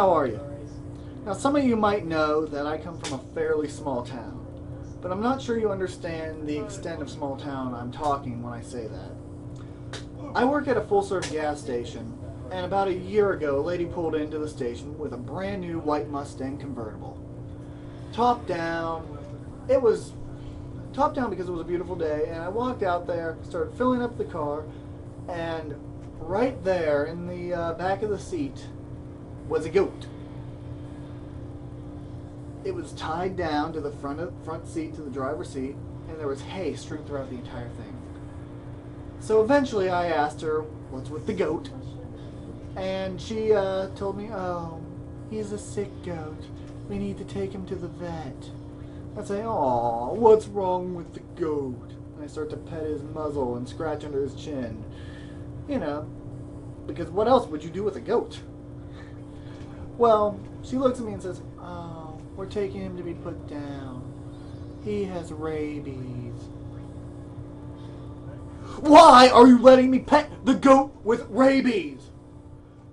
How are you? Now, some of you might know that I come from a fairly small town, but I'm not sure you understand the extent of small town I'm talking when I say that. I work at a full-service gas station, and about a year ago, a lady pulled into the station with a brand new white Mustang convertible. Top down. It was top down because it was a beautiful day, and I walked out there, started filling up the car, and right there in the back of the seat was a goat. It was tied down to the front seat, to the driver's seat, and there was hay strewn throughout the entire thing. So eventually I asked her, what's with the goat? And she told me, oh, he's a sick goat. We need to take him to the vet. I say, aw, what's wrong with the goat? And I start to pet his muzzle and scratch under his chin. You know, because what else would you do with a goat? Well, she looks at me and says, oh, we're taking him to be put down. He has rabies. Why are you letting me pet the goat with rabies?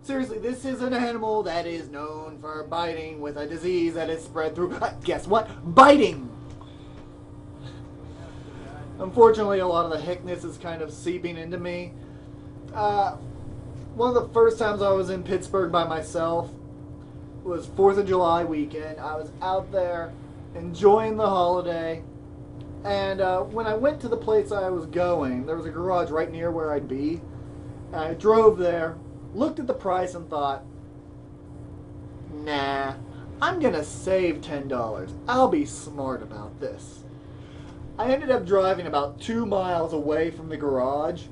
Seriously, this is an animal that is known for biting with a disease that is spread through, guess what? Biting! Unfortunately, a lot of the hickness is kind of seeping into me. One of the first times I was in Pittsburgh by myself was 4th of July weekend. I was out there enjoying the holiday. And when I went to the place I was going, there was a garage right near where I'd be. And I drove there, looked at the price and thought, nah, I'm gonna save $10. I'll be smart about this. I ended up driving about 2 miles away from the garage,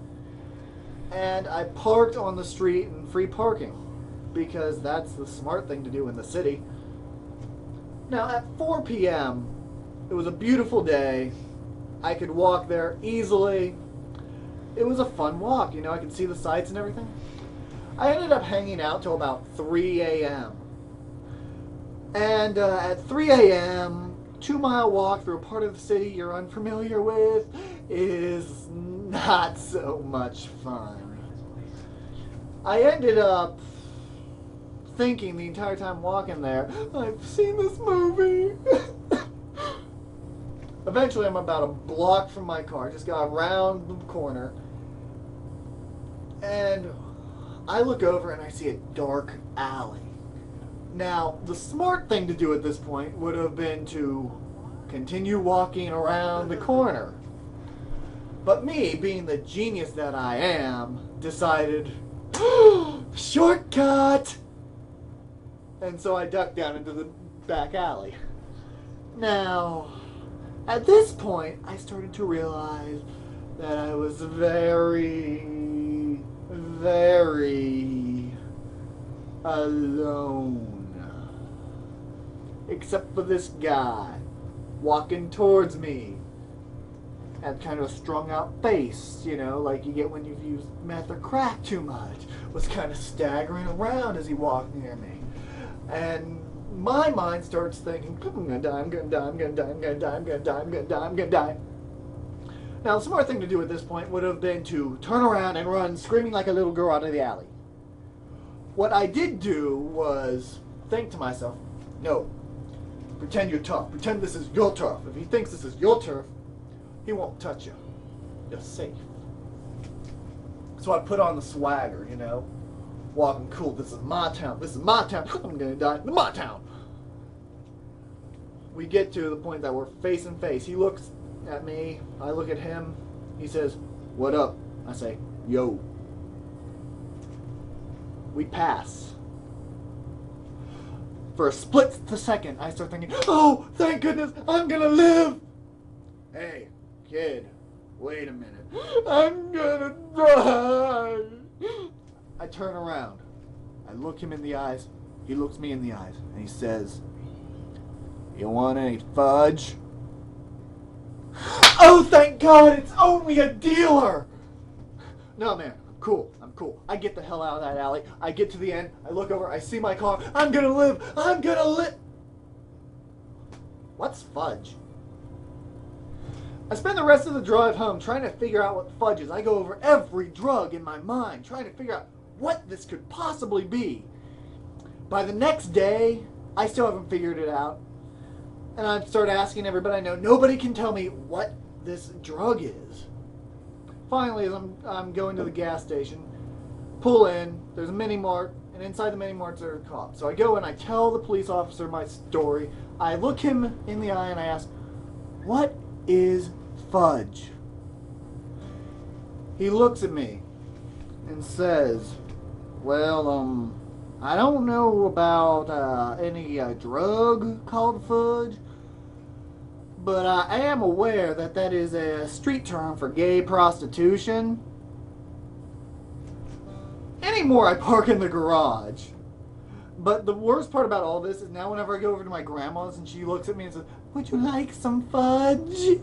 and I parked on the street in free parking, because that's the smart thing to do in the city. Now at 4 p.m., it was a beautiful day. I could walk there easily. It was a fun walk, you know, I could see the sights and everything. I ended up hanging out till about 3 a.m. And at 3 a.m., 2-mile walk through a part of the city you're unfamiliar with is not so much fun. I ended up thinking the entire time walking there, I've seen this movie. Eventually, I'm about a block from my car, just got around the corner, and I look over and I see a dark alley. Now, the smart thing to do at this point would have been to continue walking around the corner. But me, being the genius that I am, decided, shortcut! And so I ducked down into the back alley. Now, at this point, I started to realize that I was very alone. Except for this guy walking towards me. Had kind of a strung out face, you know, like you get when you've used meth or crack too much. Was kind of staggering around as he walked near me. And my mind starts thinking, I'm gonna die, I'm gonna die, I'm gonna die, I'm gonna die, I'm gonna die, I'm gonna die, I'm gonna die. Now, the smart thing to do at this point would have been to turn around and run screaming like a little girl out of the alley. What I did do was think to myself, no, pretend you're tough. Pretend this is your turf. If he thinks this is your turf, he won't touch you. You're safe. So I put on the swagger, you know, walking cool. This is my town. This is my town. I'm gonna die in my town. We get to the point that we're face and face. He looks at me. I look at him. He says, what up? I say, yo. We pass. For a split second, I start thinking, oh, thank goodness, I'm gonna live. Hey, kid, wait a minute. I'm gonna die. I turn around. I look him in the eyes. He looks me in the eyes. And he says, you want any fudge? Oh, thank God, it's only a dealer. No, man, I'm cool. I'm cool. I get the hell out of that alley. I get to the end. I look over. I see my car. I'm gonna live. I'm gonna live. What's fudge? I spend the rest of the drive home trying to figure out what fudge is. I go over every drug in my mind, trying to figure out what this could possibly be. By the next day, I still haven't figured it out. And I start asking everybody I know. Nobody can tell me what this drug is. Finally, as I'm going to the gas station, pull in, there's a mini mart, and inside the mini mart there are cops. So I go and I tell the police officer my story. I look him in the eye and I ask, "What is fudge?" He looks at me and says, "Well, I don't know about any drug called fudge, but I am aware that that is a street term for gay prostitution." Anymore, I park in the garage. But the worst part about all this is now whenever I go over to my grandma's and she looks at me and says, "Would you like some fudge?"